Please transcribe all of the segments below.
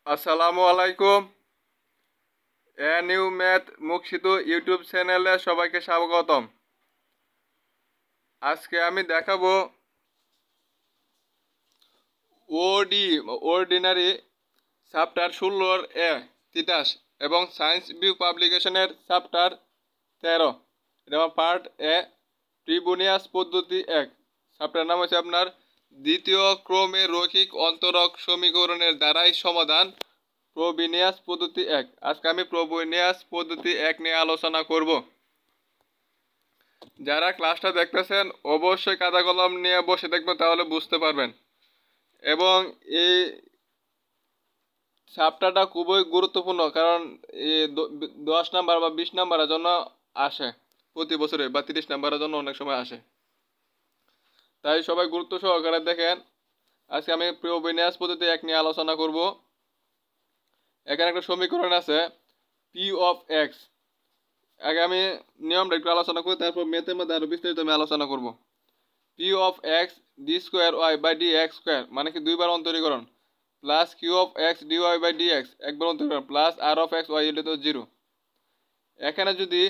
আসসালামু আলাইকুম। A new math মুখশিত YouTube চ্যানেলে সবাইকে স্বাগতম। আজকে আমি দেখাবো অর্ডিনারি চ্যাপ্টার 16 এ তিতাস এবং সায়েন্স ভিউ পাবলিকেশনের চ্যাপ্টার 13। এটা আমার পার্ট এ, ট্রিবুনিয়াস পদ্ধতি 1। চ্যাপ্টার নাম হচ্ছে আপনার দ্বিতীয় ক্রমে রৈখিক অন্তরক সমীকরণের দ্বারাই সমাধান, ফ্রোবিনিয়াস পদ্ধতি 1। আজকে আমি ফ্রোবিনিয়াস পদ্ধতি 1 নিয়ে আলোচনা করব। যারা ক্লাসটা দেখতেছেন অবশ্যই খাতা কলম নিয়ে বসে দেখবেন, তাহলে বুঝতে পারবেন। এবং এই চ্যাপ্টারটা খুবই গুরুত্বপূর্ণ, কারণ এই 10 নাম্বার বা 20 নাম্বারের জন্য আসে প্রতি বছরে, বা 30 নাম্বারের জন্য অনেক সময় আসে। তাই সবাই গুরুত্ব সহকারে দেখেন। আজকে আমি ফ্রোবিনিয়াস পদ্ধতি 1 নিয়ে আলোচনা করব। এখানে একটা সমীকরণ আছে পি অফ এক্স। আগে আমি নিয়মটা একটু আলোচনা করি, তারপর ম্যাথের মধ্যে আরো বিস্তারিত আমি আলোচনা করব। P of x d square y by d x square মানে কি দুইবার অন্তরীকরণ, plus Q of x d y by d x একবার অন্তরীকরণ, plus R of x y equal to 0। এখানে যদি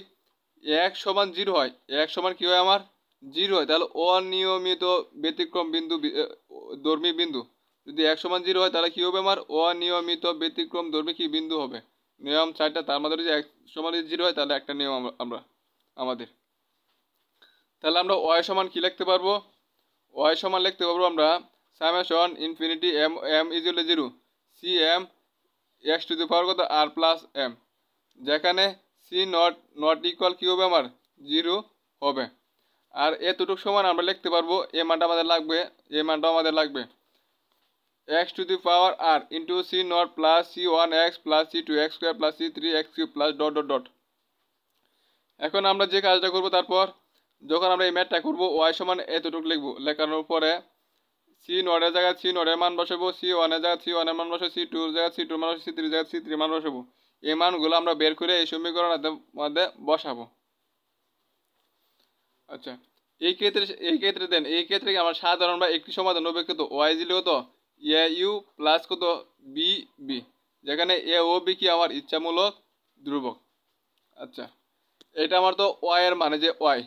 এক্স সমান 0 হয়, এক্স সমান কি হয় আমার 0 হয়, তাহলে অনিয়মিত ব্যতিক্রম বিন্দু ধর্মী বিন্দু। যদি এক্স সমান 0 হয় তাহলে কি হবে আমার অনিয়মিত ব্যতিক্রম ধর্মী কি বিন্দু হবে। নিয়ম 4টা, তার মধ্যে যদি এক্স সমান 0 হয় তাহলে একটা নিয়ম আমরা আমাদের। তাহলে আমরা ওয়াই সমান কি লিখতে পারবো? ওয়াই সমান লিখতে পারবো আমরা summation infinity m m equal to 0 C m x to the power কত আর প্লাস এম, যেখানে সি নট নট ইকুয়াল কি হবে আমার 0 হবে। আর এতটুকু সমান আমরা লিখতে পারবো, এ মানটা আমাদের লাগবে, এ মানটা আমাদের লাগবে x to the power r into c not plus c one x plus c two x square plus c three x cube plus dot dot dot. এখন আমরা যে কাজটা করবো, তারপর যখন আমরা এই ম্যাথটা করবো ওয়াই সমান এতটুকু লিখবো, লেখানোর পরে সি নটের জায়গায় সি নটের মান বসাবো, সি ওয়ানের জায়গায় সি ওয়ানের মান বসাবো, সি টুর জায়গায় সি টুর মান বসাবো, সি থ্রির জায়গায় সি থ্রির মান বসাবো। এই মানগুলো আমরা বের করে এই সমীকরণের মধ্যে বসাবো। আচ্ছা, এই ক্ষেত্রে আমার সাধারণ বা একটি সমাধান হবে কত ওয়াই জিরো কত এ ইউ প্লাস কত বি বি, যেখানে এ ও বি কি আমার ইচ্ছামূলক ধ্রুবক। আচ্ছা, এটা আমার তো ওয়াই এর মানে যে ওয়াই,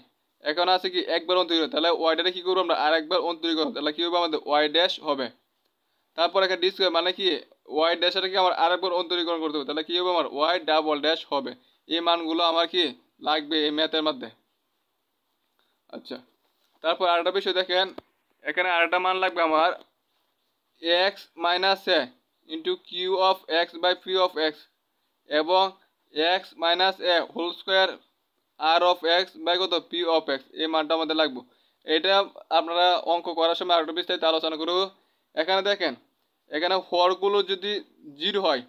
এখন আছে কি একবার অন্তরীকরণ, তাহলে ওয়াইটারে কি করবো আমরা আর একবার অন্তরীকরণ, তাহলে কি হবে আমাদের ওয়াই ড্যাশ হবে। তারপর একটা ডি স্কোয়ার মানে কি ওয়াই ড্যাশটা কি আমার আরেকবার অন্তরীকরণ করতে হবে, তাহলে কি হবে আমার ওয়াই ডাবল ড্যাশ হবে। এই মানগুলো আমার কি লাগবে এই ম্যাথের মধ্যে। আচ্ছা, তারপর আরেকটা বিষয় দেখেন, এখানে আরেকটা মান লাগবে আমার x minus a into Q of x by P of x এবং x minus a whole square R of x by কত পি অফ এক্স, এই মানটা আমাদের লাগবে। এটা আপনারা অঙ্ক করার সময় আরেকটু বিস্তারিত আলোচনা করব। এখানে দেখেন, এখানে হরগুলো যদি 0 হয়,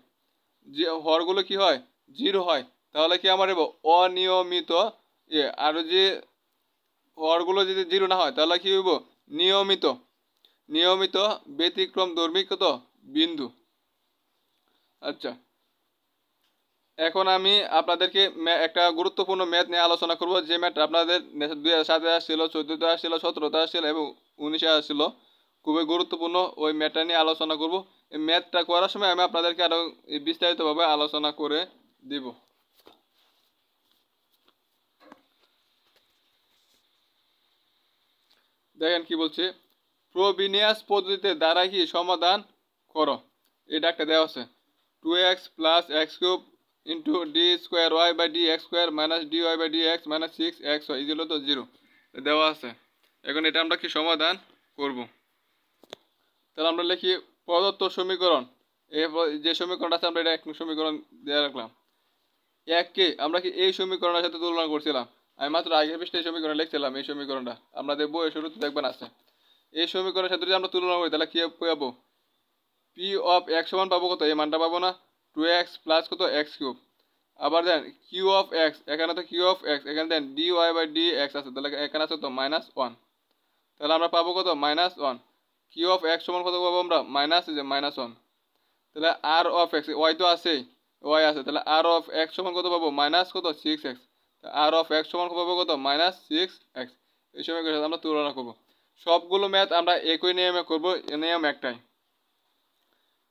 যে হরগুলো কি হয় 0 হয়, তাহলে কি আমার অনিয়মিত আর যে হরগুলো যদি 0 না হয় তাহলে কি হইব নিয়মিত নিয়মিত ব্যতিক্রম ধর্মী কত বিন্দু। আচ্ছা, এখন আমি আপনাদেরকে একটা গুরুত্বপূর্ণ ম্যাথ নিয়ে আলোচনা করব, যে ম্যাথটা আপনাদের 2007-এ আসছিল, 14-তে আসছিল, 17-তে আসছিল এবং 19-এ আসছিল। খুবই গুরুত্বপূর্ণ ওই ম্যাথটা নিয়ে আলোচনা করব। এই ম্যাথটা করার সময় আমি আপনাদেরকে আরো বিস্তারিতভাবে আলোচনা করে দিব। দেখেন কি বলছে, ফ্রোবিনিয়াস পদ্ধতিতে দ্বারা কি সমাধান করো। এটা একটা দেওয়া আছে 2x plus x cube into d square y by d x square minus d y by d x minus 6x y equal to 0 দেওয়া আছে। এখন এটা আমরা কি সমাধান করব, তাহলে আমরা লিখি প্রদত্ত সমীকরণ, যে সমীকরণটা আছে আমরা এটা এক সমীকরণ দিয়ে রাখলাম। এককে আমরা কি এই সমীকরণের সাথে তুলনা করছিলাম, আমি মাত্র আগের পৃষ্ঠায় এই সমীকরণ লিখছিলাম। এই সমীকরণটা আমাদের বইয়ের শুরুতে দেখবেন আছে। এই সমীকরণের সাথে যদি আমরা তুলনা করি তাহলে কি পাবো, পি অফ এক্স সমান পাবো কত, এই মানটা পাবো না 2x প্লাস কত এক্স কিউব। আবার দেন কিউ অফ এক্স, এখানে তো কিউ অফ এক্স, এখানে then d y by d x আছে, তাহলে এখানে আছে তো -1, তাহলে আমরা পাবো কত -1। কিউ অফ এক্স সমান কত পাবো আমরা -1। তাহলে আর অফ এক্স ওয়াই তো আছেই, ওয়াই আছে, তাহলে আর অফ এক্স সমান কত পাবো মাইনাস কত 6x। আর অফ এক্স সমান পাবো কত -6x। এই সময় আমরা তুলনা করবো। সবগুলো ম্যাথ আমরা একই নিয়মে করবো, নিয়ম একটাই।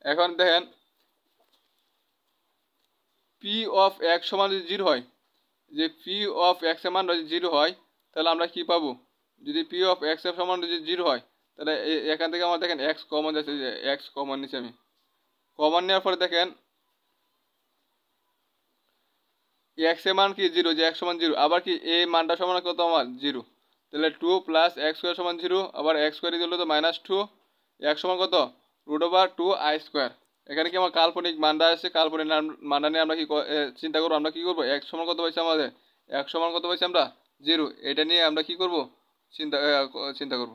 এখন দেখেন পি অফ এক্স সমান যদি জিরো হয়, যে পি অফ এক্স এর মান যদি জিরো হয়, তাহলে আমরা কি পাবো? যদি পি অফ এক্স এর সমান যদি জিরো হয়, তাহলে এখান থেকে আমার দেখেন এক্স কমন যাচ্ছে, যে এক্স কমন নিচ্ছি আমি। কমন নেওয়ার পরে দেখেন এক্স এর মান কি জিরো, যে এক্স সমান জিরো, আবার কি এই মানটা সমান কত আমার জিরো, তাহলে 2 প্লাস এক্স স্কোয়ার সমান জিরো, আবার এক্স স্কোয়ার দিলে তো -2, এক্স সমান কত √2i²। এখানে কি আমার কাল্পনিক মানটা আছে, কাল্পনিক মানটা নিয়ে আমরা কি চিন্তা করবো, আমরা কি করবো, এক্স সমান কত পাইছি আমাদের, এক্স সমান কত পাইছি আমরা জিরো, এটা নিয়ে আমরা কি করব চিন্তা করব।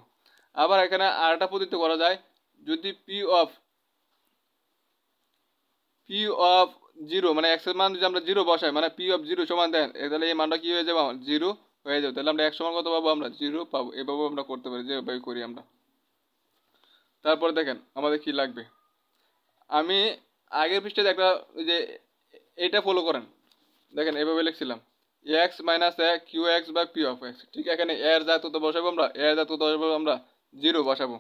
আবার এখানে আরেকটা পদ্ধতি করা যায়, যদি পি অফ জিরো মানে এক্স এর মান যদি আমরা জিরো বসাই, মানে পি অফ জিরো সমান দেন, তাহলে এই মানটা কি হয়ে যাবে আমার জিরো হয়ে যাবে, তাহলে আমরা এক্স সমান কত পাবো, আমরা জিরো পাবো। এভাবে আমরা করতে পারি, যেভাবে করি আমরা। তারপরে দেখেন আমাদের কি লাগবে, আমি আগের পৃষ্ঠাতে একটা যে এটা ফলো করেন, দেখেন এভাবে লিখছিলাম এক্স মাইনাস এ কিউ এক্স বা পি অফ এক্স, ঠিক। এখানে এর জাতীয় বসাবো আমরা, এর জাতীয় বসাবো আমরা জিরো বসাবো,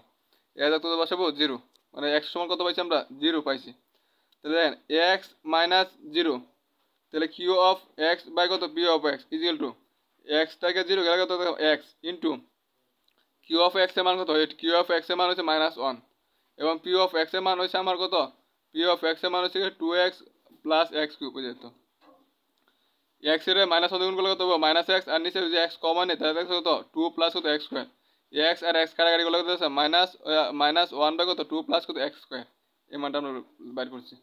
এর জাতীয় বসাবো জিরো, মানে এক্স সমান কত পাইছি আমরা জিরো পাইছি। তাহলে দেখেন এক্স মাইনাস জিরো, তাহলে কিউ অফ এক্স বাই কত P of x equal to এক্সটাকে জিরো গেলে কত x into Q of x এর মান কত, কিউ অফ এক্স এর মান হচ্ছে -1, এবং পি অফ এক্স এর মান হচ্ছে আমার কত, পি অফ এক্স এর মান হচ্ছে 2x প্লাস এক্স কিউব যেত, এক্স এর মাইনাস গুণ করলে কত -x, আর নিচে যে এক্স কমন নেই তাহলে কত 2 প্লাস কত এক্স স্কোয়ার, এক্স আর এক্স কাটাকাটি করলে কত আছে -1 বাই কত 2 প্লাস কত এক্স স্কোয়ার, এই মানটা আমরা বাইর করছি।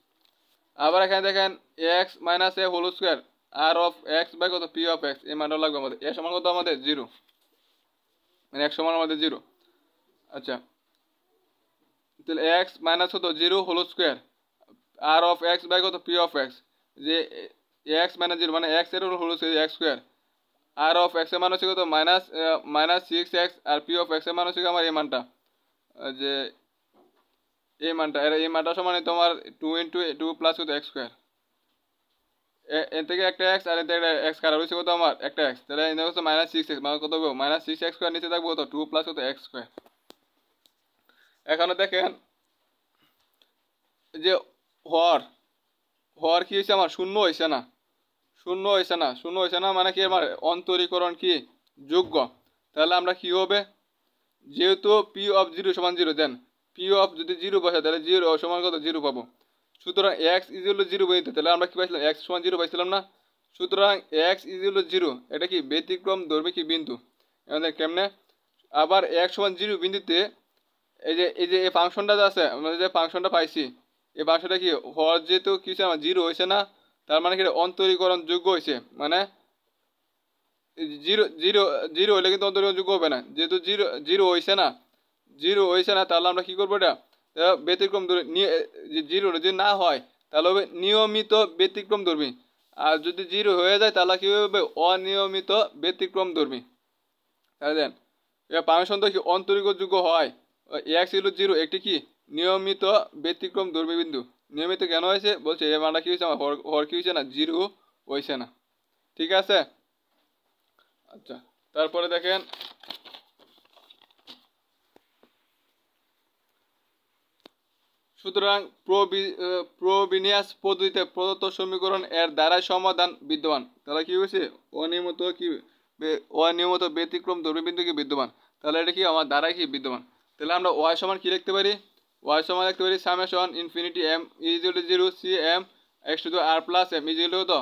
আবার এখানে দেখেন x minus a whole square R of x by কত পি অফ এক্স, এই মানটা লাগবে আমাদের, এর সমান কত আমাদের জিরো, মানে এক্স সমান আমাদের জিরো। আচ্ছা, তাহলে এক্স মাইনাস কত zero whole square R of x by কত পি অফ এক্স, যে এক্স মাইনাস জিরো মানে এক্স এর whole square x square, R of x এর মান হচ্ছে কত -6x, R P of x এর মান হচ্ছে আমার এই মানটা, যে এই মানটা, এই মানটা সমান তোমার 2 × 2 প্লাস কত এক্স স্কোয়ার, এর থেকে একটা এক্স আর এর থেকে একটা এক্স কাটা হচ্ছে কত আমার একটা এক্স, তাহলে এটা হচ্ছে -6x, মানে কত হবে -6x স্কোয়ার, নিচে থাকবো কত 2 প্লাস কত এক্স স্কোয়ার। এখানে দেখেন যে হর হর কি হয়েছে আমার শূন্য হয়েছে না, শূন্য হয়েছে না, মানে কি আমার অন্তরীকরণ কি যোগ্য, তাহলে আমরা কি হবে, যেহেতু পি অফ জিরো সমান জিরো, দেন পি অফ যদি জিরো বসে তাহলে জিরো সমান কত জিরো পাবো, সুতরাং এক্স ইজিউল জিরো বইতে, তাহলে আমরা কি পাইছিলাম এক্স সমান জিরো পাইছিলাম না, সুতরাং এক্স ইজিউল জিরো, এটা কি ব্যতিক্রম ধর্মী কি বিন্দু, আমাদের কেমনে, আবার এক্স সমান জিরো বিন্দুতে এই যে এই ফাংশনটা আছে, আমরা যে ফাংশনটা পাইছি, এই ফাংশনটা কি হর যেহেতু কিছু আমার জিরো হয়েছে না, তার মানে কি অন্তরীকরণ যোগ্য হয়েছে, মানে জিরো জিরো জিরো হলে কিন্তু অন্তরীকরণ যোগ্য হবে না, যেহেতু জিরো হয়েছে না, তাহলে আমরা কি করবো, এটা ব্যতিক্রম জিরো যদি না হয় তাহলে হবে নিয়মিত ব্যতিক্রম ধর্মী, আর যদি জিরো হয়ে যায় তাহলে কি হবে অনিয়মিত ব্যতিক্রম ধর্মী। তাহলে দেন ফাংশন তো কি অন্তরীকরণযোগ্য হয়, এক্স ইকুয়াল জিরো একটি কি নিয়মিত ব্যতিক্রম ধর্মী বিন্দু, নিয়মিত কেন হয়েছে বলছে এই মানটা কি হয়েছে আমার হর কি হয়েছে না জিরো হয়েছে না, ঠিক আছে। আচ্ছা, তারপরে দেখেন সুতরাং প্রোবিনিয়াস পদ্ধতিতে প্রদত্ত সমীকরণ এর দ্বারাই সমাধান বিদ্যমান, তাহলে কি হয়েছে অনিয়মিত ব্যতিক্রম ধর্মী বিন্দু কি বিদ্যমান, তাহলে এটা কি আমার দ্বারাই কি বিদ্যমান, তাহলে আমরা ওয়াই সমান কি লিখতে পারি, ওয়াই সমান লিখতে পারি summation infinity m equal to 0 c m x to the r plus m equal to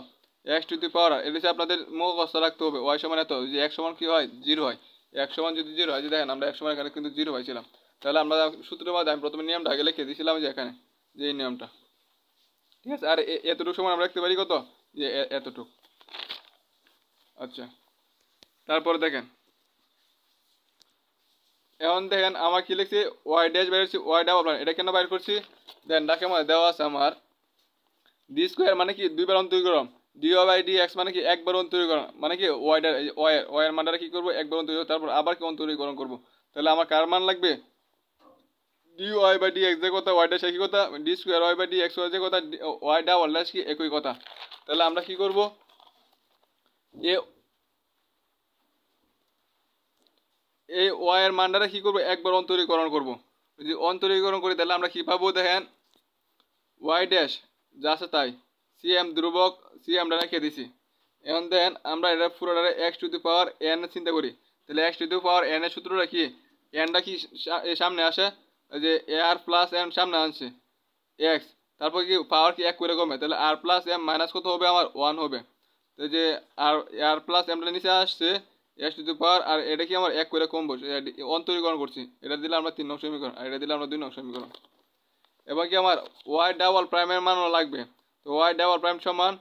x to the power, এটা হচ্ছে আপনাদের মুখস্থ রাখতে হবে, ওয়াই সমান এত, যে x সমান কি হয় জিরো হয়, x সমান যদি জিরো হয়, যে দেখেন আমরা x সমান এখানে কিন্তু জিরো পাইছিলাম, তাহলে আমরা সূত্রের মাধ্যমে আমি প্রথমে নিয়মটা আগে লিখে দিয়েছিলাম, যে এখানে যে এই নিয়মটা, ঠিক আছে, আর এতটুকু সময় আমরা লিখতে পারি কত, যে এতটুকু। আচ্ছা, তারপরে দেখেন এখন দেখেন আমার কি লিখছি ওয়াই ড্যাশ বাইর করছি ওয়াই ডাবল, এটা কেন বাইর করছি, দেন ডাকে মধ্যে দেওয়া আছে আমার ডি স্কোয়ার মানে কি দুইবার অন্তরীকরণ, d y by d x মানে কি একবার অন্তরীকরণ, মানে কি ওয়াই এর মানটা কি করবো একবার অন্তরীকরণ, তারপর আবার কি অন্তরীকরণ করবো, তাহলে আমার কার মান লাগবে d y by d x যে কথা, ওয়াই ড্যাশ একই কথা, d square y by d x y যে কথা, ওয়াই ডাবল ড্যাশ কি একই কথা, তাহলে আমরা কি করবো এই ওয়াই এর মানটা কি করবো একবার অন্তরীকরণ করবো, যদি অন্তরীকরণ করি তাহলে আমরা কি পাবো, দেখেন ওয়াই ড্যাশ যা আছে তাই সিএম ধ্রুবক সিএমটা রেখে দিছি। এখন দেন আমরা এটা পুরোটারে x to the power n চিন্তা করি, তাহলে x to the power n এর সূত্রটা কি, এনটা কি সামনে আসে, যে এ আর প্লাস এম সামনে আনছে এক্স, তারপর কি পাওয়ার কি এক করে কমে, তাহলে আর প্লাস এম মাইনাস কত হবে আমার 1 হবে। তো যে আর আর প্লাস এমটা নিচে আসছে এক্স টু দি পাওয়ার, আর এটা কি আমার এক করে কমবো, অন্তরীকরণ করছি, এটা দিলে আমরা 3 নং সমীকরণ, আর এটা দিলে আমরা 2 নং সমীকরণ। এবার কি আমার ওয়াই ডাবল প্রাইমের মানও লাগবে, তো ওয়াই ডাবল প্রাইম সমান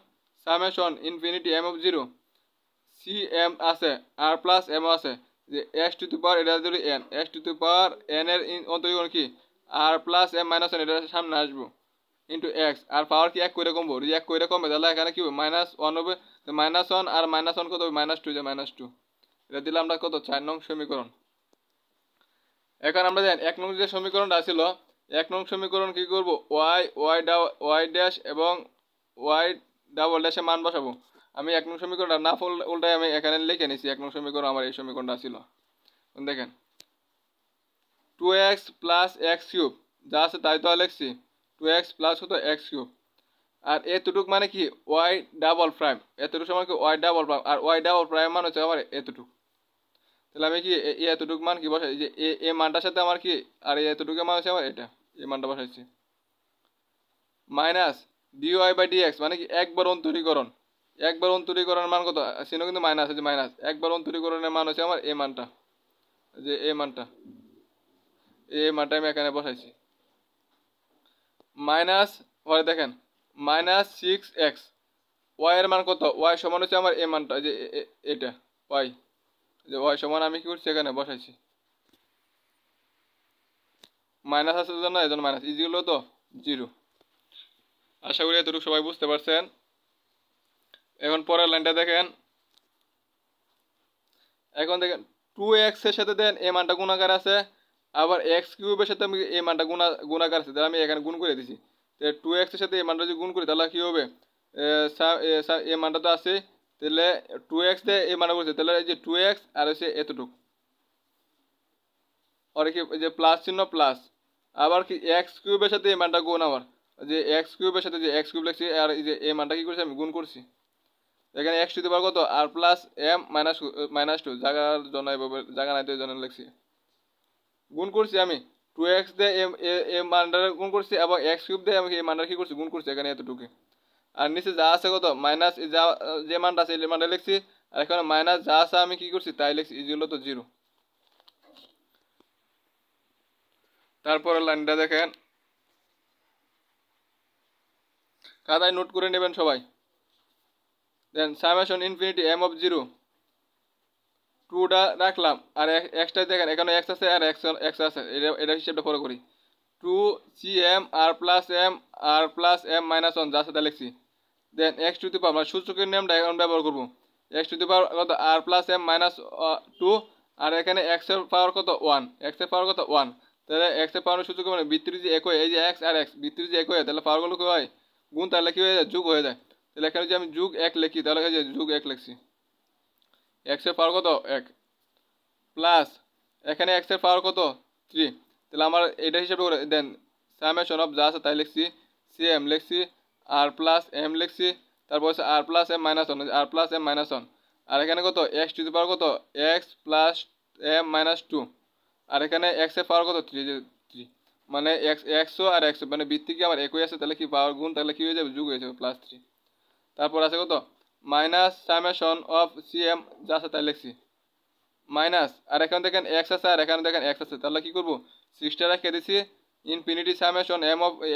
summation infinity m of zero c m আছে আর প্লাস এম আছে, যে এক্স টু দি পাওয়ার এটা ধরি N, x to the power n এর অন্তরীকরণ কি আর প্লাস এম মাইনাস এন, এটা সামনে আসবো ইন্টু এক্স, আর পাওয়ার কি এক করে কমবো, যদি এক করে কমে তাহলে এখানে কি হবে -1 হবে, তো -1 আর -1 কত হবে -2, যে -2, এটা দিলে আমরা কত 4 নং সমীকরণ। এখন আমরা জানি 1 নং যে সমীকরণটা ছিল, 1 নং সমীকরণ কি করব, ওয়াই ড্যাশ এবং ওয়াই ডাবল ড্যাশে মান বসাবো। আমি 1 নং সমীকরণটা না উল্টাই আমি এখানে লিখে নিছি, 1 নং সমীকরণ আমার এই সমীকরণটা ছিল। দেখেন 2x প্লাস এক্স কিউব যা আছে তাই তো লিখছি, 2x প্লাস হতো এক্স কিউব, আর এতটুক মানে কি ওয়াই ডাবল প্রাইম, এতটুক সময় কি ওয়াই ডাবল প্রাইম, আর ওয়াই ডাবল প্রাইম মানে হচ্ছে আমার এতটুক। তাহলে আমি কি এতটুক মান কি বসাই, যে এ মানটার সাথে আমার কি আর এতটুকু মান হচ্ছে আমার এটা, এই মানটা বসাইছি, মাইনাস ডিওয়াই বাই ডিএক্স মানে কি একবার অন্তরীকরণ, একবার অন্তরীকরণের মান কত ছিল কিন্তু মাইনাস আছে, মাইনাস একবার অন্তরীকরণের মান হচ্ছে আমার এই মানটা, যে এই মানটা আমি এখানে বসাইছি, মাইনাস পরে দেখেন -6x, ওয়াই এর মান কত, ওয়াই সমান হচ্ছে আমার এই মানটা, যে এটা ওয়াই, যে ওয়াই সমান আমি কি করছি এখানে বসাইছি, মাইনাস আছে জন্য এই জন্য মাইনাস, ইজিগুলো তো 0। আশা করি এতটুকু সবাই বুঝতে পারছেন। এখন পরের লাইনটা দেখেন, এখন দেখেন 2x এর সাথে দেন এই মানটা গুণাকার আছে, আবার এক্স কিউবের সাথে আমি এই মানটা গুণাকার আছে, তাহলে আমি এখানে গুণ করে দিছি, তো 2x এর সাথে এই মানটা যদি গুণ করি তাহলে কি হবে, এই মানটা তো আছে, তাহলে 2x দিয়ে এই মানটা করছে, তাহলে এই যে 2x আর হচ্ছে এতটুকু, আর কি যে প্লাস চিহ্ন প্লাস, আবার কি এক্স কিউবের সাথে এই মানটা গুণ, আমার যে এক্স কিউবের সাথে যে এক্স কিউব লিখছি, আর এই যে এই মানটা কি করছি আমি গুণ করছি, এখানে এক্স টু দি পাওয়ার কত আর প্লাস এম -2, জায়গার জন্য এভাবে জায়গা নাই তো এই জন্য লিখছি, গুণ করছি আমি 2x দিয়ে এ মানটা গুণ করছি, এবং এক্স কিউব দিয়ে আমি এই মানটা কি করছি গুণ করছি এখানে এতটুকু, আর নিচে যা আছে কত মাইনাস যা যে মানটা আছে এই মানটা লিখছি, আর এখানে মাইনাস যা আছে আমি কি করছি তাই লিখছি, ইজিগুলো তো 0। তারপরে লাইনটা দেখেন, কাদায় নোট করে নেবেন সবাই, দেন সামেশন ইনফিনিটি এম অফ 0 2টা রাখলাম, আর এক্সটা দেখেন এখানে এক্স আছে আর এক্স আছে, এটা হিসেবটা ফলো করি, 2 cm আর প্লাস এম -1 যা আছে তা লিখছি, দেন এক্স টু দি পাওয়ার মানে সূচকের নিয়মটা এখন ব্যবহার করবো, এক্স টু দি পাওয়ার কত আর প্লাস এম -2, আর এখানে এক্স এর পাওয়ার কত 1, এক্স এর পাওয়ার কত 1, তাহলে এক্স এর পাওয়ার সূচক মানে ভিত্তির যে একই, এই যে এক্স আর এক্স ভিত্তির যে একই, তাহলে পাওয়ারগুলো কি হয় গুণ, তাহলে কি হয়ে যায় যোগ হয়ে যায়, তাহলে এখানে যদি আমি যোগ 1 লিখি তাহলে যে যোগ 1 লিখছি, এক্স এর পাওয়ার কত 1 প্লাস এখানে এক্স এর পাওয়ার কত 3, তাহলে আমার এটা হিসাবে করে দেন সামেশন অফ যা আছে তাই লিখছি, সিএম লিখছি আর প্লাস এম লিখছি, তারপর হচ্ছে আর প্লাস এম -1, আর এখানে কত এক্স টু দি পাওয়ার কত এক্স প্লাস এম -2, আর এখানে এক্স এর পাওয়ার কত 3, যে 3 মানে একশো আর একশো মানে ভিত্তি কি আমার একই আছে, তাহলে কি পাওয়ার গুণ, তাহলে কি হয়ে যাবে যোগ হয়ে যাবে +3, তারপর আছে কত মাইনাস সামেশন অফ সিএম যা আছে তাই লিখছি, মাইনাস আর এখানে দেখেন এক্স আছে আর এখানে দেখেন এক্স আছে, তাহলে কি করবো 6টা রেখে দিছি, infinity summation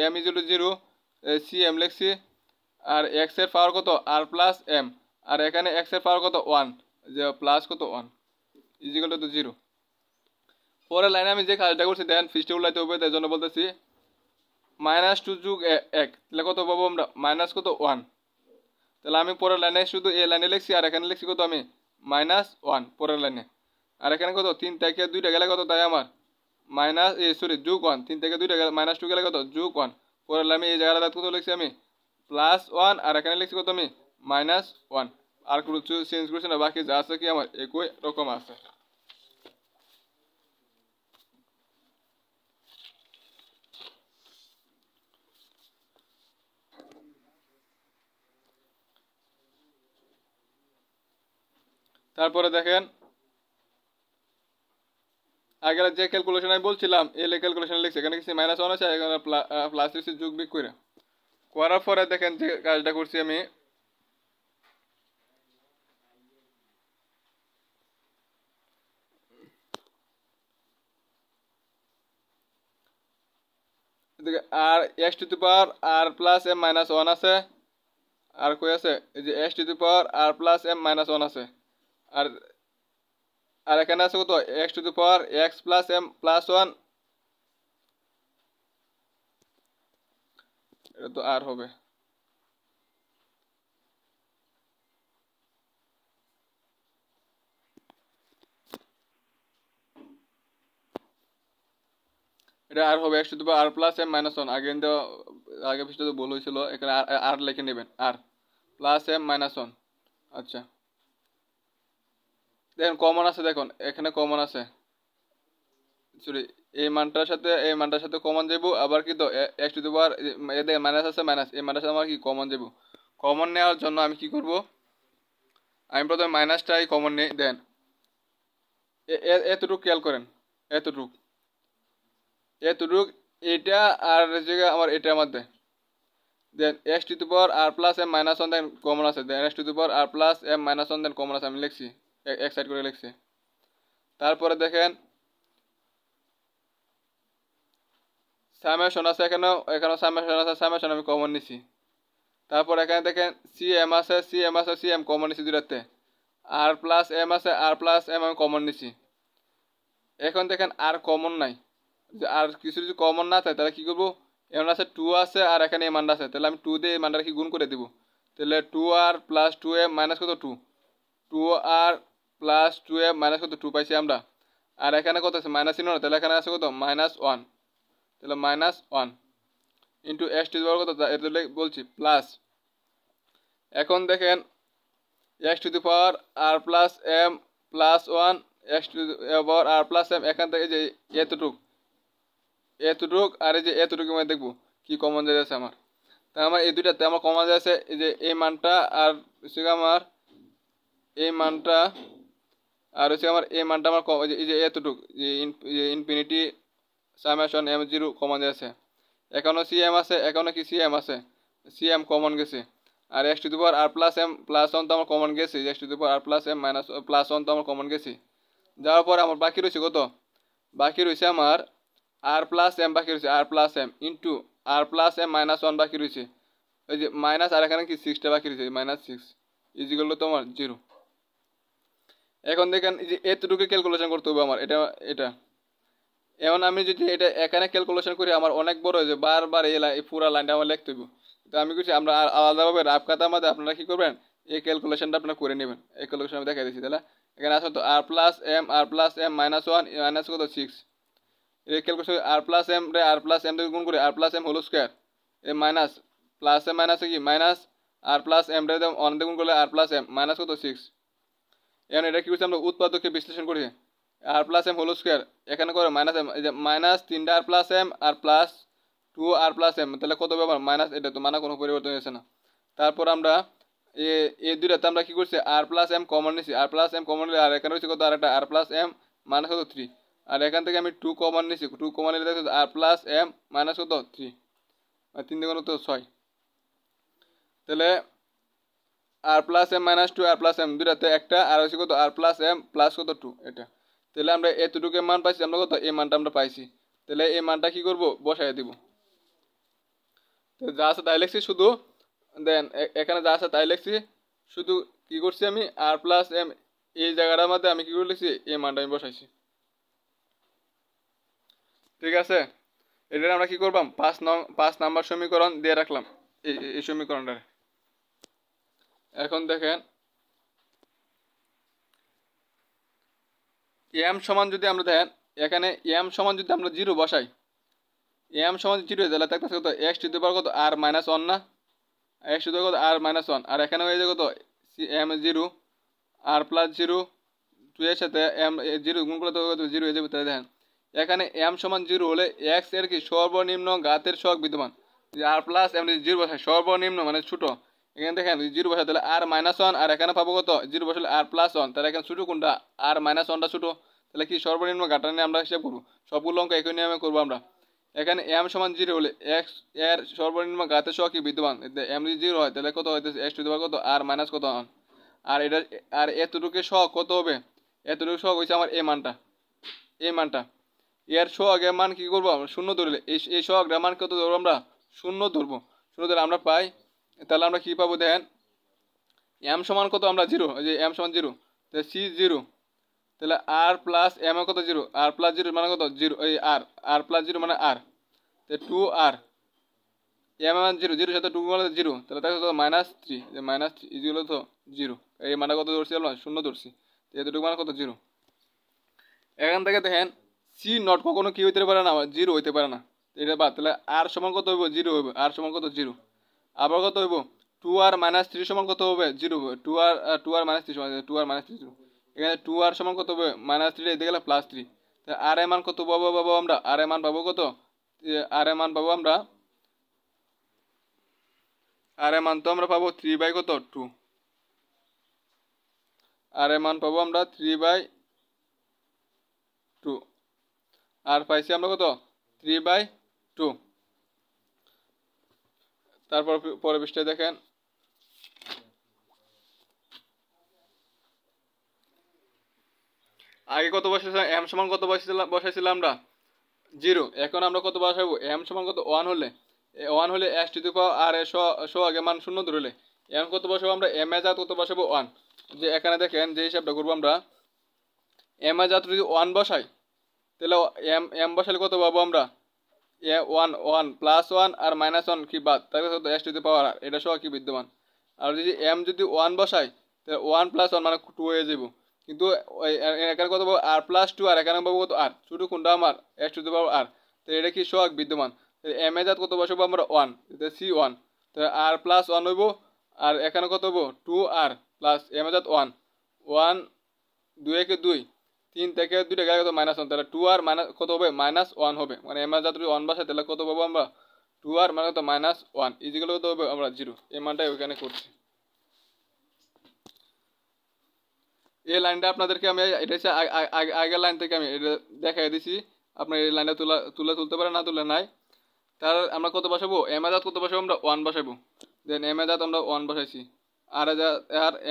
m is to 0 c m লিখছি, আর এক্স এর পাওয়ার কত আর প্লাস এম, আর এখানে এক্স এর পাওয়ার কত 1, যে প্লাস কত 1 ইজিক্যাল টু 0। পরের লাইনে আমি যে কাজটা করছি দেন ফিস্টে উল্লাইতে হবে, তাই জন্য বলতেছি -2 যোগ 1, তাহলে কত পাবো আমরা মাইনাস কত 1, তাহলে আমি পরের লাইনে শুধু এই লাইনে লিখছি, আর এখানে লিখছি কত আমি -1 পরের লাইনে, আর এখানে কত 3 থেকে 2টা গেলে কত, তাই আমার যোগ 1, 3 থেকে 2টা গেলে -2 গেলে কত যোগ 1, পরের লাইনে এই জায়গাটা কত লিখছি আমি +1, আর এখানে লিখছি কত আমি -1, আর কোনো চেঞ্জ করছি না, বাকি যা আছে কি আমার একই রকম আছে। তারপরে দেখেন আগের যে ক্যালকুলেশন আমি বলছিলাম এলে ক্যালকুলেশন লিখছি, এখানে কিছু -1 আছে, এখানে প্লাস দিচ্ছি যোগ বিয়োগ করে। করার পরে দেখেন যে কাজটা করছি আমি, আর x to the power R plus M minus 1 আছে, আর কই আছে এই যে x to the power R plus M minus 1 আছে, আর আর এখানে আছে কত x to the power x plus m plus 1, এটা তো আর হবে। এটা আর হবে x to the power R plus M minus 1, আগে পৃষ্ঠাতে ভুল হয়েছিল, এখানে আর আর লিখে নেবেন, আর প্লাস এম মাইনাস 1। আচ্ছা দেখেন কমন আছে, দেখুন এখানে কমন আছে, সরি এই মানটার সাথে কমন যাব, আবার কি তো এক্স টু দি পাওয়ার এদের মাইনাস আছে, মাইনাস এই মানটার সাথে আমার কি কমন যাব। কমন নেওয়ার জন্য আমি কি করব, আমি প্রথমে মাইনাসটাই কমন নিই। দেন এতটুকু খেয়াল করেন, এতটুক এতটুক এটা আর জায়গা আমার এটার মধ্যে, then x to the power R plus M minus 1 then common আছে, then x to the power R plus M minus 1 then common আছে, আমি লিখছি এক সাইড করে লিখছি। তারপরে দেখেন সামেশন আছে, এখানেও সামেশন আছে, সামেশন আমি কমন নিছি। তারপর এখানে দেখেন সি এম আছে, সি এম কমন নিছি দুটাতে, আর প্লাস এম আছে, আর প্লাস এম আমি কমন নিছি। এখন দেখেন আর কমন নাই, যে আর কিছু যদি কমন না থাকে তাহলে কি করবো, এমন আছে 2 আছে আর এখানে এই মানটা আছে, তাহলে আমি 2 দিয়ে এই মানটা কি গুণ করে দিব, তাহলে 2 আর প্লাস 2 এম মাইনাস কত 2, 2 আর প্লাস 2 এম মাইনাস কত 2 পাইছি আমরা, আর এখানে কত আছে মাইনাস চিহ্ন না, তাহলে এখানে আছে কত -1, তাহলে -1 into x to the power কত, এটা বলছি প্লাস। এখন দেখেন x to the power R plus m plus 1 x to the power R plus m, এখান থেকে যে এতটুক আর এই যে এতটুকু মধ্যে দেখবো কি কমন যাচ্ছে আমার, তাই আমার এই দুইটাতে আমার কমন যাচ্ছে এই যে এই মানটা, আর হচ্ছে আমার এই মানটা, আর হচ্ছে আমার এই মানটা আমার এই যে এতটুক যে infinity summation m zero common যাচ্ছে। এখনও সি এম আছে, এখনও কি সি এম আছে, সি এম কমন গেছে, আর x to the power R plus m plus 1 তো আমার কমন গেছে, x to the power R plus M minus plus 1 তো আমার কমন গেছে। যাওয়ার পর আমার বাকি রয়েছে কত, বাকি রয়েছে আমার আর প্লাস এম, বাকি রয়েছে আর প্লাস এম ইন্টু আর প্লাস এম মাইনাস 1 বাকি রয়েছে, ওই যে মাইনাস, আর এখানে কি 6টা বাকি রয়েছে, -6 ইজিক্যাল টু তোমার 0। এখন দেখেন এই যে এতটুকু ক্যালকুলেশন করতে হবে আমার, এটা এখন আমি যদি এটা এখানে ক্যালকুলেশন করি আমার অনেক বড় হয়ে যায়, বারবার এই পুরো লাইনটা আমার লিখতে হবে। তো আমি কিছু আমরা আলাদাভাবে রাফ খাতার মধ্যে আপনারা কি করবেন, এই ক্যালকুলেশনটা আপনারা করে নেবেন। এই ক্যালকুলেশন আমি দেখাই দিচ্ছি, তাহলে এখানে আসো তো আর প্লাস এম মাইনাস 1 মাইনাস কত 6, এই ক্যালকুলেশন আর প্লাস এম থেকে গুণ করে আর প্লাস এম হোল স্কোয়ার, এই মাইনাস প্লাস এম মাইনাস কি মাইনাস আর প্লাস এম রে 1 দিয়ে গুণ করলে আর প্লাস এম মাইনাস কত 6। এখন এটা কি করছি আমরা উৎপাদকে বিশ্লেষণ করি, আর প্লাস এম হোল স্কোয়ার এখানে করে মাইনাস এম, এই যে মাইনাস 3টা আর প্লাস এম আর প্লাস 2 আর প্লাস এম, তাহলে কত ব্যাপার মাইনাস, এটা তো মানে কোনো পরিবর্তন হয়েছে না। তারপর আমরা এই দুইটাতে আমরা কি করছি আর প্লাস এম কমন নিছি, আর প্লাস এম কমন নিলে আর এখানে হচ্ছে কত আর একটা আর প্লাস এম মাইনাস কত 3, আর এখান থেকে আমি 2 কমন নিছি, 2 কমন নিলে দেখো আর প্লাস এম মাইনাস কত 3, আর 3 দিয়ে তো 6, তাহলে আর প্লাস এম মাইনাস 2 আর প্লাস এম দুইটাতে একটা, আর হচ্ছে কত আর প্লাস এম প্লাস কত 2 এটা, তাহলে আমরা এতটুকু মান পাইছি, আমরা কত এই মানটা আমরা পাইছি, তাহলে এই মানটা কি করব বসাই দিব। তো যা আছে তাই লিখছি শুধু, দেন এখানে যা আছে তাই লিখছি শুধু, কি করছি আমি আর প্লাস এম এই জায়গাটার মধ্যে আমি কি করে লিখছি এই মানটা আমি বসাইছি। ঠিক আছে, এটা আমরা কি করবাম 5 নাম্বার সমীকরণ দিয়ে রাখলাম এই সমীকরণটা। এখন দেখেন এম সমান যদি আমরা দেখেন এখানে এম সমান যদি আমরা 0 বসাই, এম সমান 0 তাহলে থাকতেছে কত এক্স টু দি পাওয়ার কত আর মাইনাস 1 না, এক্স টু দি পাওয়ার কত আর মাইনাস 1, আর এখানে হয়ে যায় কত এম 0 আর প্লাস 0 2 এর সাথে এম 0 গুণ করলে তো কত 0 হয়ে যাবে। তাহলে দেখেন এখানে এম সমান 0 হলে এক্স এর কি সর্বনিম্ন ঘাতের সহগ বিদ্যমান, যে আর প্লাস এম 0 বসাই সর্বনিম্ন মানে ছোট, এখানে দেখেন জিরো বসে তাহলে আর মাইনাস ওয়ান, আর এখানে পাবো কত জিরো বসলে আর প্লাস ওয়ান, তাহলে এখানে ছোটো কোনটা আর মাইনাস ওয়ানটা ছোটো, তাহলে কি সর্বনিম্ন ঘাটা নিয়ে আমরা হিসাব করবো, সবগুলো অঙ্ক একই নিয়মে করবো আমরা। এখানে এম সমান জিরো হলে এক্স এর সর্বনিম্ন ঘাতের সহ কি বিদ্যমান, এম যদি জিরো হয় তাহলে কত হইতেছে এক্স টু দি পাওয়ার কত আর মাইনাস কত ওয়ান, আর এটা আর এতটুকু সহ কত হবে, এতটুকু সহ হয়েছে আমার এই মানটা, এই মানটা এর সহগের মান কি করবো আমরা শূন্য ধরলে এই সহগের মান কত ধরবো আমরা শূন্য ধরবো, শূন্য ধরে আমরা পাই, তাহলে আমরা কি পাবো দেখেন এম সমান কত আমরা জিরো, ওই যে এম সমান জিরো, তাহলে সি জিরো, তাহলে আর প্লাস এম এ কত জিরো, আর প্লাস জিরো মানে কত জিরো, এই আর আর প্লাস জিরো মানে আর, তাহলে টু আর এম মান জিরো, জিরোর সাথে টু মানে জিরো, তাহলে তাই কত মাইনাস থ্রি, যে মাইনাস থ্রি ইজিগুলো তো জিরো, এই মানে কত ধরছি আমরা শূন্য ধরছি, এতটুকু মানে কত জিরো। এখান থেকে দেখেন সি নট কখনো কি হইতে পারে না জিরো হইতে পারে না, এটা বাদ, তাহলে আর সমান কত হইব জিরো হইব, আর সমান কত জিরো, আবার কত হইব টু আর মাইনাস থ্রি সমান কত হবে জিরো হবে, টু আর মাইনাস থ্রি সমান টু আর মাইনাস থ্রি জিরো, এখানে টু আর সমান কত হবে মাইনাস থ্রি, এদিকে গেলে প্লাস থ্রি, তাহলে আর এর মান কত পাবো আমরা, আর এর মান পাবো কত, আর এর মান পাবো আমরা, আর এর মান তো আমরা পাবো থ্রি বাই কত টু, আর এর মান পাবো আমরা থ্রি বাই টু, আর পাইছি আমরা কত থ্রি বাই টু। তারপর পরের পৃষ্ঠায় দেখেন আগে কত বসাইছিলাম এম সমান কত বসাইছিলাম আমরা জিরো, এখন আমরা কত বসাবো এম সমান কত ওয়ান হলে, ওয়ান হলে এক্স টু দি পাওয়ার আর এর আগে মান শূন্য ধরলে এম কত বসাবো আমরা এম এ জাত কত বসাবো ওয়ান, যে এখানে দেখেন যে হিসাবটা করবো আমরা এম এ জাত যদি ওয়ান বসাই তাহলে এম এম বসালে কত পাবো আমরা এ ওয়ান ওয়ান প্লাস ওয়ান আর মাইনাস ওয়ান কি বাদ, তাহলে কত এক্স টু দি পাওয়ার আর এটা সহ কি বিদ্যমান, আর যদি এম যদি ওয়ান বসাই তাহলে ওয়ান প্লাস ওয়ান মানে টু হয়ে যাব, কিন্তু এখানে কত পাবো আর প্লাস টু, আর এখানে পাবো কত আর শুধু কোনটা আমার এক্স টু দি পাওয়ার আর, তো এটা কি সহগ বিদ্যমান, এম এ জাত কত বসাবো আমরা ওয়ান, সি ওয়ান, তাহলে আর প্লাস ওয়ান হইব, আর এখানে কত হবো two R plus M A জাত ওয়ান, ওয়ান দুই একে দুই, তিন থেকে দুইটা গেলে কত মাইনাস ওয়ান, তাহলে টু আর মাইনাস কত হবে মাইনাস ওয়ান হবে, মানে এম এর যদি ওয়ান বসে তাহলে কত পাবো আমরা টু আর মানে কত মাইনাস ওয়ান, ইজিগুলো কত হবে আমরা জিরো, এই মানটাই ওইখানে করছি। এই লাইনটা আপনাদেরকে আমি এটা হচ্ছে আগের লাইন থেকে আমি এটা দেখাই দিছি, আপনার এই লাইনটা তুলতে পারে না তুলে নাই, তার আমরা কত বসাবো এম এ জাত কত বসাবো আমরা ওয়ান বসাবো, দেন এম এ জাত আমরা ওয়ান বসাইছি, আর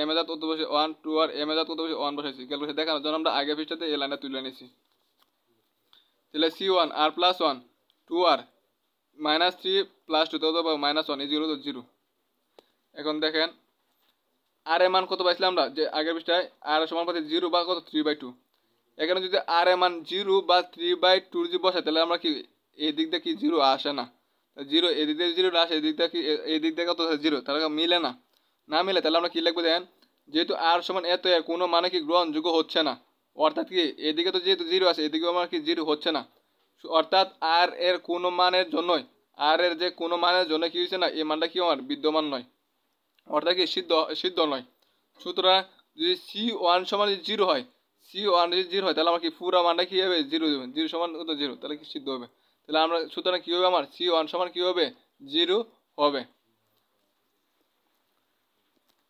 এম এ জাত কত বসে ওয়ান টু আর এম এ জাত কত বসে ওয়ান বসাইছি, ক্যালকুলেশন দেখানোর জন্য আমরা আগে পৃষ্ঠাতে এই লাইনটা তুলে নিছি, তাহলে সি ওয়ান আর প্লাস ওয়ান টু আর মাইনাস থ্রি প্লাস টু তো মাইনাস ওয়ান এই জিরো তো জিরো। এখন দেখেন আর এর মান কত পাইছিলাম আমরা যে আগের পৃষ্ঠায় আর সমান পাচ্ছি জিরো বা কত থ্রি বাই টু, এখানে যদি আর এর মান জিরো বা থ্রি বাই টু যদি বসে তাহলে আমরা কি এই দিক দিয়ে কি জিরো আসে না, জিরো এদিক দিয়ে জিরো আসে, এদিক দিয়ে কি এই দিক দিয়ে কত জিরো, তাহলে মিলে না, না মিলে তাহলে আমরা কি লিখবো দেখেন যেহেতু আর সমান এত এর কোনো মানে কি গ্রহণযোগ্য হচ্ছে না, অর্থাৎ কি এদিকে তো যেহেতু জিরো আছে এদিকে আমার কি জিরো হচ্ছে না, অর্থাৎ আর এর কোনো মানের জন্যই আর এর যে কোনো মানের জন্য কি হয়েছে না এই মানটা কি আমার বিদ্যমান নয়, অর্থাৎ কি সিদ্ধ নয়। সুতরাং যদি সি ওয়ান সমান যদি জিরো হয়, সি ওয়ান যদি জিরো হয় তাহলে আমার কি পুরো মানটা কি হবে জিরো হবে, জিরো সমান কত জিরো, তাহলে কি সিদ্ধ হবে, তাহলে আমরা সুতরাং কী হবে আমার সি ওয়ান সমান কী হবে জিরো হবে।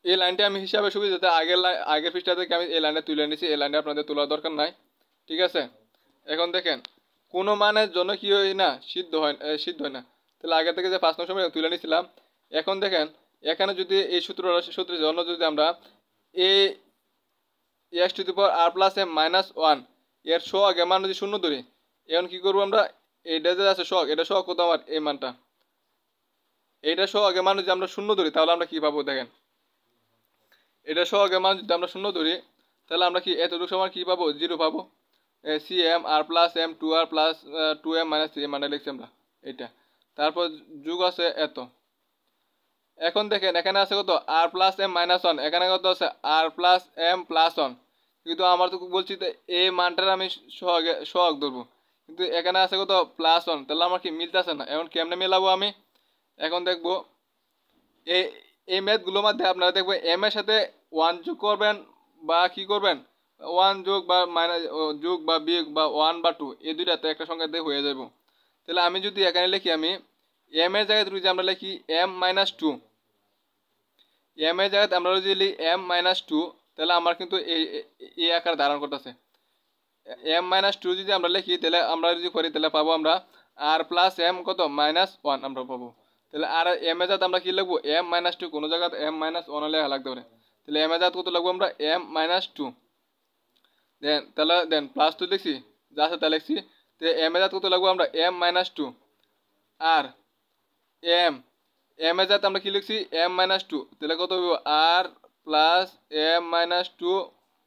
এই লাইনটা আমি হিসাবে সুবিধাতে আগের পৃষ্ঠা থেকে আমি এই লাইনটা তুলে নিয়েছি, এই লাইনটা আপনাদের তোলার দরকার নাই, ঠিক আছে। এখন দেখেন কোনো মানের জন্য কি হয় না সিদ্ধ হয় না, তাহলে আগে থেকে যে 5 নং সময় তুলে নিয়েছিলাম, এখন দেখেন এখানে যদি এই সূত্রের জন্য যদি আমরা A X to the power R plus M minus one এর আগে মান যদি শূন্য ধরি, এখন কি করবো আমরা এইটা যে আছে এটা কত আমার এই মানটা, এইটা আগে মান যদি আমরা শূন্য ধরি তাহলে আমরা কি পাবো দেখেন, এটা আগে মান যদি আমরা শূন্য ধরি তাহলে আমরা কি এতটুকু সময় কি পাবো জিরো পাবো, C M R plus M two R plus two M minus three M মানে লিখছি আমরা এটা, তারপর যুগ আছে এত। এখন দেখেন এখানে আছে কত r plus M minus one, এখানে কত আছে r plus m plus one, কিন্তু আমার তো বলছি তো এই মানটার আমি সহগ ধরবো, কিন্তু এখানে আছে কত প্লাস ওয়ান, তাহলে আমার কি মিলতেছে না, এখন কেমনে মেলাবো আমি, এখন দেখবো এই ম্যাথগুলোর মধ্যে আপনারা দেখবো এম এর সাথে ওয়ান যোগ করবেন বা কি করবেন ওয়ান যোগ বা মাইনাস যোগ বা বিয়োগ বা ওয়ান বা টু এই দুইটাতে একটা সংখ্যা দিয়ে হয়ে যাব, তাহলে আমি যদি এখানে লিখি আমি এম এর জায়গায় যদি আমরা লিখি এম মাইনাস টু, এম এর জায়গায় আমরা যদি এম মাইনাস টু, তাহলে আমার কিন্তু এই আকার ধারণ করতেছে। এম মাইনাস টু যদি আমরা লিখি, তাহলে আমরা যদি করি তাহলে পাবো আমরা আর প্লাস এম কত মাইনাস ওয়ান আমরা পাবো। তাহলে আর এম এর জাত আমরা কি লিখবো এম মাইনাস টু, কোনো জায়গায় এম মাইনাস ওয়ান লেখা লাগতে পারে। তাহলে এম এর জাত কত লিখবো আমরা এম মাইনাস টু, দেন প্লাস টু লিখছি, যা আছে তা লিখছি। তো এম এর জাত কত লিখবো আমরা এম মাইনাস টু, আর এম এর জাত আমরা কি লিখছি এম মাইনাস টু, তাহলে কত হবে R plus M minus two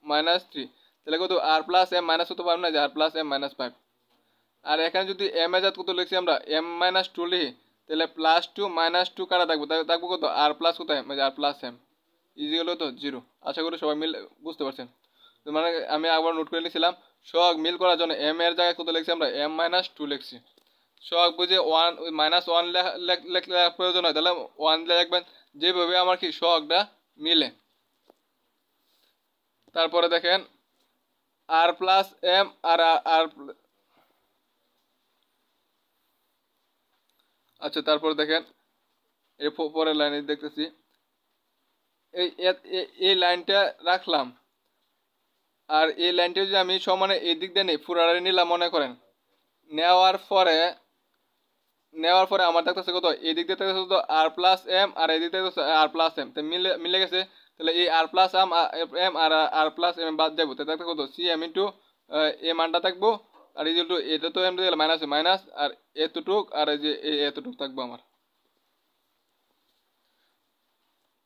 minus three, তাহলে কত আর প্লাস এম মাইনাস কত পারবো না যে আর প্লাস এম মাইনাস ফাইভ। আর এখানে যদি এম এর জাত কত লিখছি আমরা এম মাইনাস টু লিখি, তাহলে প্লাস টু মাইনাস টু কাটা থাকবো, থাকবো কত আর প্লাস কত আর প্লাস এম ইজি হলো তো জিরো। আশা করি সবাই মিল বুঝতে পারছেন। তো মানে আমি আবার নোট করে নিয়েছিলাম, সহগ মিল করার জন্য এম এর জায়গায় কত লিখছি আমরা এম মাইনাস টু লিখছি। সহগ বুঝে ওয়ান মাইনাস ওয়ান লেখার প্রয়োজন হয়, তাহলে ওয়ান লিখবেন যেভাবে আমার কি সহগটা মিলে। তারপরে দেখেন আর প্লাস এম আর আর আচ্ছা, তারপরে দেখেন এর পরের লাইনে দেখতেছি এই লাইনটা রাখলাম, আর এই লাইনটা যদি আমি সমানে এই দিক দিয়ে নিই পুরাটা নিলাম মনে করেন, নেওয়ার পরে আমার দেখতেছে কত এই দিক দিয়ে দেখতেছে কত আর প্লাস এম, আর এই দিক দিয়ে আর প্লাস এম, তো মিলে গেছে। তাহলে এই আর প্লাস এম আর আর প্লাস এম বাদ যাবো, তো দেখতে কত সি এম ইন্টু এ মানটা থাকবো, আর এই যেটু এটা তো এম দিয়ে মাইনাস মাইনাস, আর এতটুক আর এই যে এতটুক থাকবো আমার।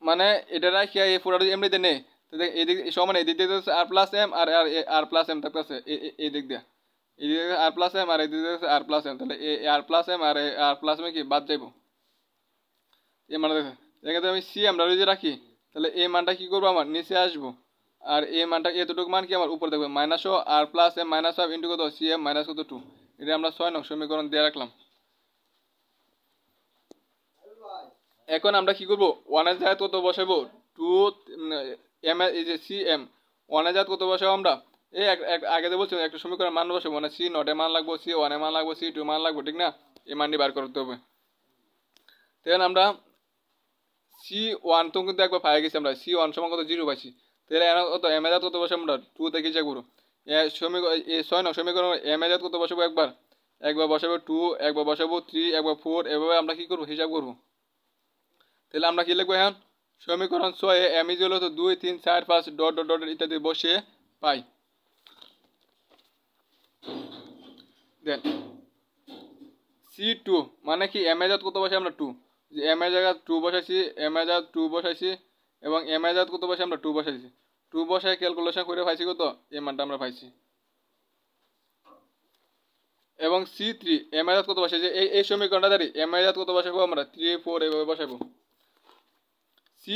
মানে এটা রাখিয়া এই পুরোটা এমনিতে নেই, তো এদিক সমান এই দিক দিয়ে আর প্লাস এম আর আর প্লাস এম থাকতেছে এই দিক দিয়ে, এই দিক দিয়ে আর প্লাস এম আর এই দিক দিয়ে আর প্লাস এম, তাহলে আর প্লাস এম আর আর প্লাস এম কি বাদ যাইবো এই মানটা দেখে। এখানে আমি সি আমরা যদি রাখি, তাহলে এই মানটা কি করবো আমার নিচে আসবো, আর এই মানটা এতটুকু মান কি আমার উপরে দেখবো মাইনাসও R plus M minus five into কত সি এম মাইনাস কত টু। এটা আমরা 6 নং সমীকরণ দিয়ে রাখলাম। এখন আমরা কি করবো ওয়ানের জায়গায় কত বসাবো টু এম এই যে সি এম, ওয়ানের জায়গায় কত বসাবো আমরা এই আগে তো বলছিলাম একটা সমীকরণ মান বসাবো, মানে সি নটে মান লাগবো, সি ওয়ানে মান লাগবো, সি টু মান লাগবো, ঠিক না? এই মানটি বার করতে হবে। তখন আমরা সি ওয়ান তো কিন্তু একবার পাই গেছি, আমরা সি ওয়ান সমান কত জিরো পাইছি, তাহলে কত এম এ জাত কত বসাবো আমরা টু থেকে চেক করবো। সমীকরণ 6 নং সমীকরণ এম এ জাত কত বসাবো একবার বসাবো টু, একবার বসাবো থ্রি, একবার ফোর, এভাবে আমরা কি করবো হিসাব করবো। তাহলে আমরা কি লিখবো এখন সমীকরণ 6 এম ইজ হলো তো 2 3 4 5 ডট ডট ডট ইত্যাদি বসিয়ে পাই। দেন সি টু মানে কি এম এ জাত কত বসে আমরা টু, যে এম এ জায়গা টু বসাইছি, এম এ জাত টু বসাইছি, এবং এম এ জাত কত বসে আমরা টু বসাইছি, টু বসাই ক্যালকুলেশন করে পাইছি কত এই মানটা আমরা পাইছি। এবং সি থ্রি এম এ জাত কত বসাইছি এই সমীকরণটা দাঁড়ি এম এ জাত কত বসাবো আমরা 3 4 এভাবে বসাবো। সি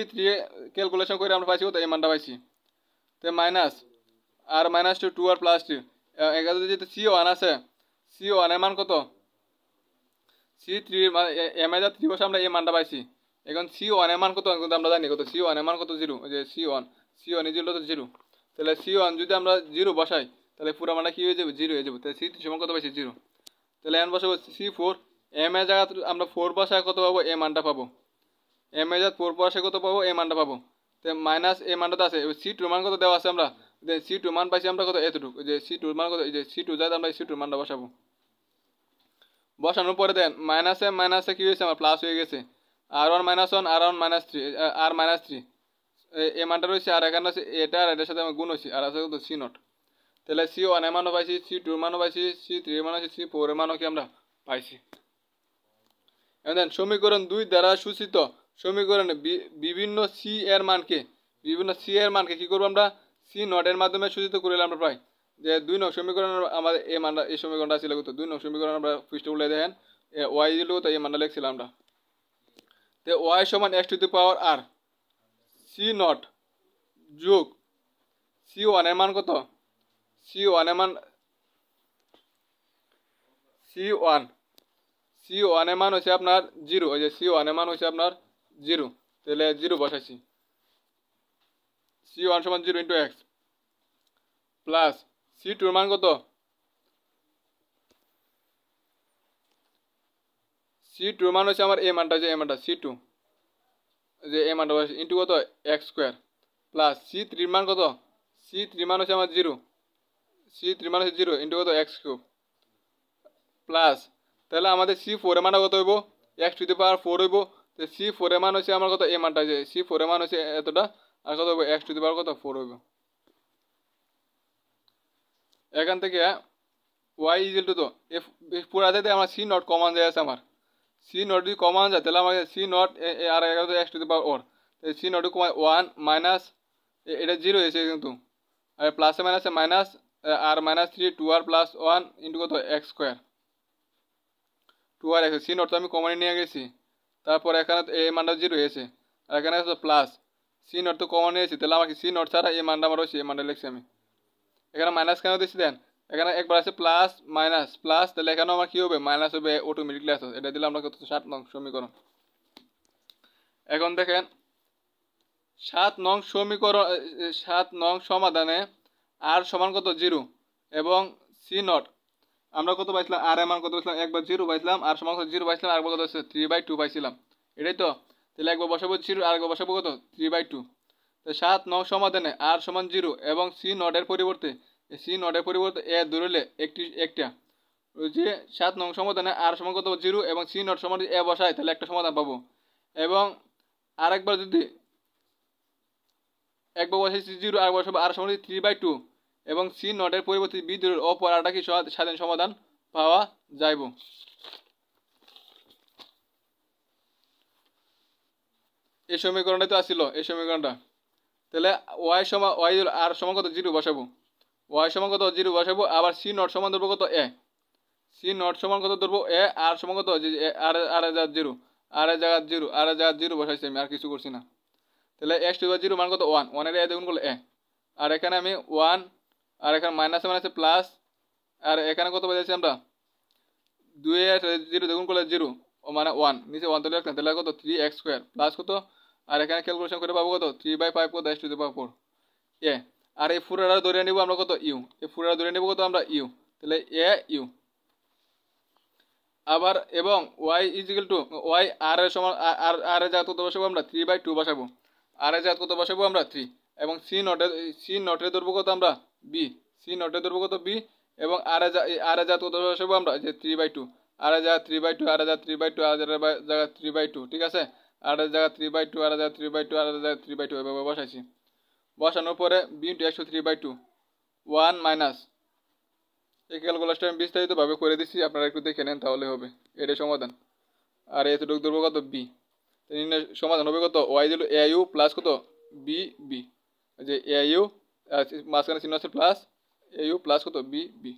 থ্রি ক্যালকুলেশন করে আমরা পাইছি কত এই মানটা পাইছি, তো মাইনাস আর minus two two R plus two, এখানে যদি সি ওয়ান আছে, সি ওয়ানের মান কত সি থ্রি এম এর থ্রি বসে আমরা এই মানটা পাইছি। এখন সি ওয়ানের মান কত কিন্তু আমরা জানি কত সি ওয়ানের মান কত জিরো, যে সি ওয়ান ইজ তো জিরো, তাহলে সি ওয়ান যদি আমরা জিরো বসাই তাহলে পুরো মানটা কি হয়ে যাবে জিরো হয়ে যাবে, তাহলে সি থ্রি সমান কত পাইছি জিরো। তাহলে এন বসাবো সি ফোর, এম এর জায়গা আমরা ফোর বসায় কত পাবো এই মানটা পাবো, এম এ জাত ফোর বসায় কত পাবো এই মানটা পাবো, তো মাইনাস এই মানটা আছে। সি টুর মান কত দেওয়া আছে আমরা সি টু মান পাইছি আমরা কত এতটুকু, যে সি টুর মান কত এই যে সি টু জাত আমরা সি টুর মানটা বসাবো। বসানোর পরে দেন মাইনাসে কি হয়েছে আমার প্লাস হয়ে গেছে, আর ওয়ান মাইনাস ওয়ান আর ওয়ান মাইনাস থ্রি আর মাইনাস থ্রি এই মানটা রয়েছে, আর এখানে আছে এটা আর এটার সাথে আমার গুণ হয়েছে, আর আছে কত সি নট। তাহলে সি ওয়ান এর মানও পাইছি, সি টুর মানও পাইছি, সি থ্রি এর মানও পাইছি, সি ফোর এর মানও কি আমরা পাইছি। দেন সমীকরণ 2 দ্বারা সূচিত সমীকরণে বিভিন্ন সি এর মানকে কি করবো আমরা সি নটের মাধ্যমে সূচিত করলে আমরা পাই যে 2 নং সমীকরণ আমাদের এই মানটা এই সমীকরণটা ছিল কত 2 নং সমীকরণ আমরা পৃষ্ঠে উল্লে দেখেন ওয়াই দিল তো এই মানটা লিখছিলাম আমরা, তো ওয়াই সমান x to the power r c not যোগ সি ওয়ান এর মান কত সি ওয়ানের মান হচ্ছে আপনার জিরো, ওই যে সি ওয়ানের মান হচ্ছে আপনার জিরো, তাহলে জিরো বসাইছি, সি ওয়ান সমান zero into X plus C টুর মান কত C2 মান হচ্ছে আমার এই মানটা, যে এই মানটা C2, যে এই মানটা ইন্টু কত এক্স স্কোয়ার, প্লাস C3 মান কত, C3 মান হচ্ছে আমার 0, C3 মান হচ্ছে 0 ইন্টু কত এক্স কিউব, প্লাস তাহলে আমাদের C4 এর মানটা কত হইব, এক্স টু দি পাওয়ার 4 হইব। তো C4 এর মান হচ্ছে আমার কত, এই মানটা যে C4 এর মান হচ্ছে এতটা, আর কত হইব এক্স টু দি পাওয়ার কত 4 হইব। এখান থেকে y ইকুয়াল টু, তো পুরাতে আমার C নট কমন যায় আছে, আমার C নট যদি কমন যায় তাহলে আমার C not r x to the power 4, C not 1 minus এটা 0 হয়েছে কিন্তু, আর প্লাসে মাইনাসে মাইনাস আর মাইনাস 3 2r প্লাস 1 ইন্টু কত x square, 2r x. C not তো আমি কমনে নিয়ে গেছি, তারপর এখানে এই মানটা 0 হয়েছে, আর এখানে প্লাস C নট তো কমন নিয়েছি, তাহলে আমাকে C নট ছাড়া এই মানটা আমার হচ্ছে, এই মানটা লিখছি আমি। এখানে মাইনাস কেন দিচ্ছি দেন, এখানে একবার আছে প্লাস মাইনাস প্লাস, তাহলে এখানেও আমার কি হবে মাইনাস হবে, অটোমেটিকলি আসে। এটা দিলে আমরা কত 7 নং সমীকরণ। এখন দেখেন 7 নং সমীকরণ, 7 নং সমাধানে আর সমান কত 0 এবং C নট আমরা কত পাইছিলাম, আর এর মান কত পাইছিলাম, একবার 0 পাইছিলাম, আর সমান কত 0 পাইছিলাম, আরেকবার কত হচ্ছে 3/2 পাইছিলাম, এটাই তো। তাহলে একবার বসাবো 0 আর একবার বসাবো কত 3/2। তো 7 নং সমাধানে আর সমান 0 এবং C নটের পরিবর্তে, C নটের পরিবর্তে এ ধরলে একটা, ওই যে 7 নং সমাধানে আর সমান কত 0 এবং C নট সমান এ বসায় তাহলে একটা সমাধান পাবো। এবং আরেকবার যদি একবার বসাইছি 0 আর বসাবো আর সমান 3/2 এবং C নটের পরিবর্তে বি ধরে অপর আরটা কি স্বাধীন সমাধান পাওয়া যাইব। এই সমীকরণটা তো আসছিল, এই সমীকরণটা। তাহলে y সমান y আর সমান কত 0 বসাবো, y সমান কত 0 বসাবো, আবার C নট সমান ধরবো কত a, C নট সমান কত ধরবো a, আর সমান কত আর আর জায়গা 0, আর জায়গা 0, আর জায়গা 0 বসাইছি আমি, আর কিছু করছি না। তাহলে x টু দি পাওয়ার 0 মান কত 1, 1 এর a দ্বিগুণ করলে a, আর এখানে আমি 1 আর এখানে মাইনাসে মাইনাসে প্লাস, আর এখানে কত বলেছি আমরা 2 এর 0 দ্বিগুণ করলে 0 ও মানে 1, নিচে 1 তুলে রাখলাম, তাহলে কত 3x স্কয়ার প্লাস কত, আর এখানে ক্যালকুলেশন করে পাবো কত 3/5 কত x to the power 4 a, আর এই পুরোটা ধরে নিব আমরা কত u, এই পুরোটা ধরে নিব কত আমরা u, তাহলে a u। আবার এবং y equal to y r এর সমান, আর এর জায়গা কত বসাবো আমরা 3/2 বসাবো, আর এর জায়গা কত বসাবো আমরা 3, এবং C নটের ধরবো কত আমরা b, C নটের ধরবো কত b, এবং আর এর জায়গা কত বসাবো আমরা যে 3/2, আর এর জায়গা 3/2, আর এর জায়গা 3/2, আর এর জায়গা 3/2, ঠিক আছে। আর এর জায়গা 3/2, আর এর জায়গা 3/2, আর এর জায়গা 3/2 এভাবে বসাইছি। বসানোর পরে b * x টু 3/2 1 মাইনাস, এই ক্যালকুলাসটা আমি বিস্তারিতভাবে করে দিচ্ছি, আপনারা একটু দেখে নেন তাহলে হবে, এটাই সমাধান। আর এতটুকু ধরবো কত বি, সমাধান হবে কত y দিল au প্লাস কত বি বি, যে au মাঝখানে চিহ্ন আছে প্লাস au প্লাস কত বি বি।